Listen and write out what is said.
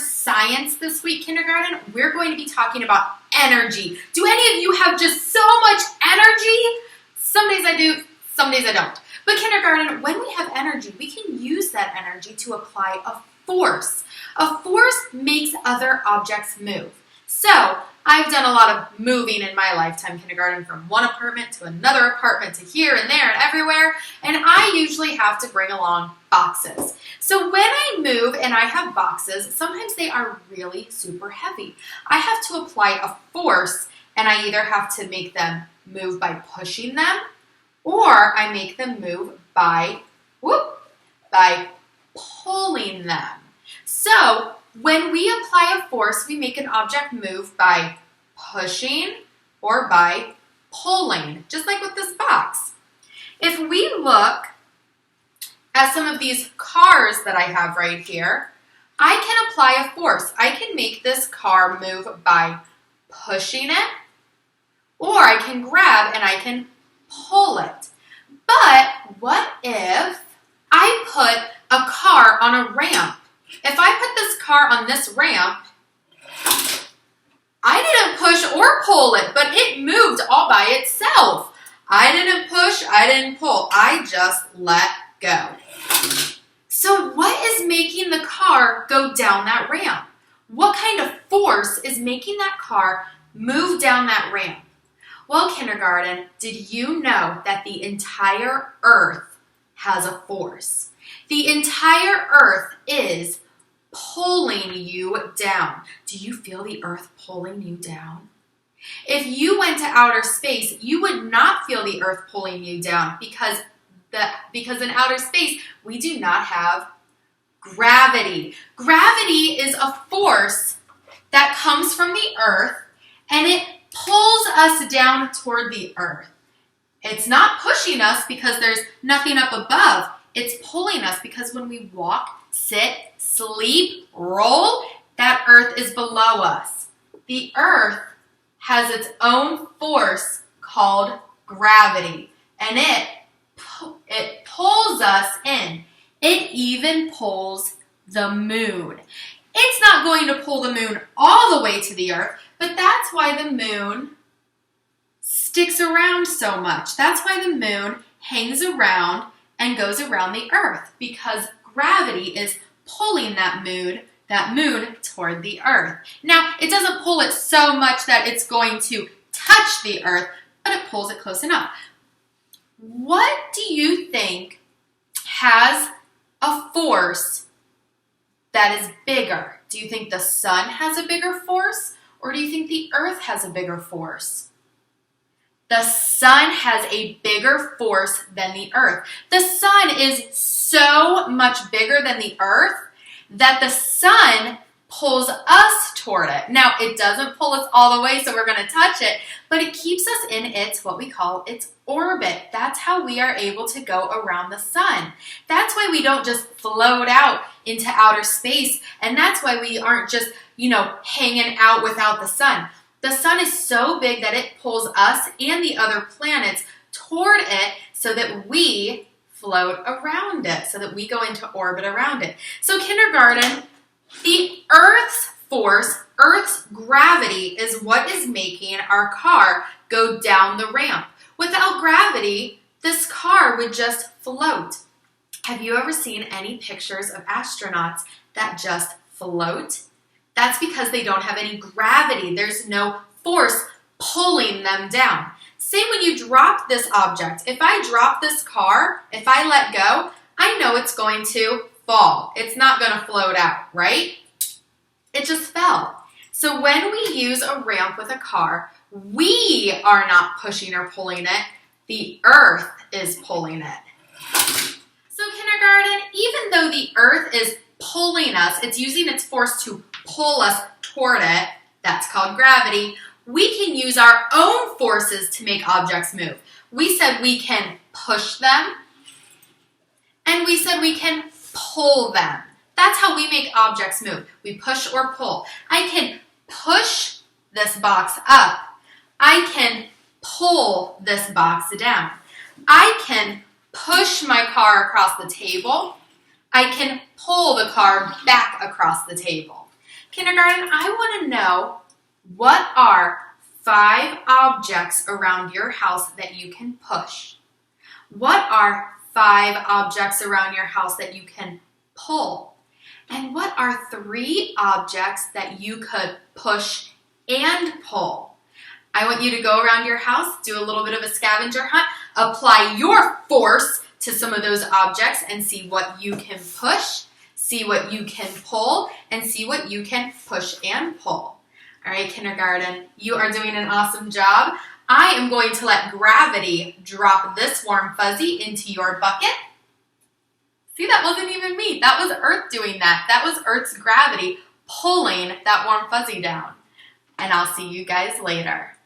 science this week, kindergarten, we're going to be talking about energy. Do any of you have just so much energy? Some days I do, some days I don't. But kindergarten, when we have energy, we can use that energy to apply a force. A force makes other objects move. So, I've done a lot of moving in my lifetime, kindergarten, from one apartment to another apartment to here and there and everywhere, and I usually have to bring along boxes. So when I move and I have boxes, sometimes they are really super heavy. I have to apply a force, and I either have to make them move by pushing them, or I make them move by pulling them. So, when we apply a force, we make an object move by pushing or by pulling, just like with this box. If we look at some of these cars that I have right here, I can apply a force. I can make this car move by pushing it, or I can grab and I can pull it. But what if I put a car on a ramp? If I put this car on this ramp, I didn't push or pull it, but it moved all by itself. I didn't push, I didn't pull, I just let go. So what is making the car go down that ramp? What kind of force is making that car move down that ramp? Well, kindergarten, did you know that the entire earth has a force? The entire earth is pulling you down. Do you feel the earth pulling you down? If you went to outer space, you would not feel the earth pulling you down because in outer space, we do not have gravity. Gravity is a force that comes from the earth and it pulls us down toward the earth. It's not pushing us because there's nothing up above. It's pulling us because when we walk, sit, sleep, roll, that earth is below us. The earth has its own force called gravity, and it pulls us in. It even pulls the moon. It's not going to pull the moon all the way to the earth, but that's why the moon sticks around so much. That's why the moon hangs around and goes around the earth, because gravity is pulling that moon toward the earth. Now, it doesn't pull it so much that it's going to touch the earth, but it pulls it close enough. What do you think has a force that is bigger? Do you think the sun has a bigger force, or do you think the earth has a bigger force? The sun has a bigger force than the earth. The sun is so much bigger than the earth that the sun pulls us toward it. Now, it doesn't pull us all the way, so we're going to touch it, but it keeps us in its, what we call its orbit. That's how we are able to go around the sun. That's why we don't just float out into outer space, and that's why we aren't just, hanging out without the sun. The sun is so big that it pulls us and the other planets toward it so that we float around it, so that we go into orbit around it. So kindergarten, the Earth's force, Earth's gravity is what is making our car go down the ramp. Without gravity, this car would just float. Have you ever seen any pictures of astronauts that just float? That's because they don't have any gravity. There's no force pulling them down. Same when you drop this object. If I drop this car, if I let go, I know it's going to fall. It's not going to float out, right? It just fell. So when we use a ramp with a car, we are not pushing or pulling it. The earth is pulling it. So kindergarten, even though the earth is pulling us, it's using its force to pull us toward it, that's called gravity, we can use our own forces to make objects move. We said we can push them, and we said we can pull them. That's how we make objects move. We push or pull. I can push this box up. I can pull this box down. I can push my car across the table. I can pull the car back across the table. Kindergarten, I want to know, what are 5 objects around your house that you can push? What are 5 objects around your house that you can pull? And what are 3 objects that you could push and pull? I want you to go around your house, do a little bit of a scavenger hunt, apply your force to some of those objects and see what you can push, see what you can pull, and see what you can push and pull. All right, kindergarten, you are doing an awesome job. I am going to let gravity drop this warm fuzzy into your bucket. See, that wasn't even me. That was Earth doing that. That was Earth's gravity pulling that warm fuzzy down. And I'll see you guys later.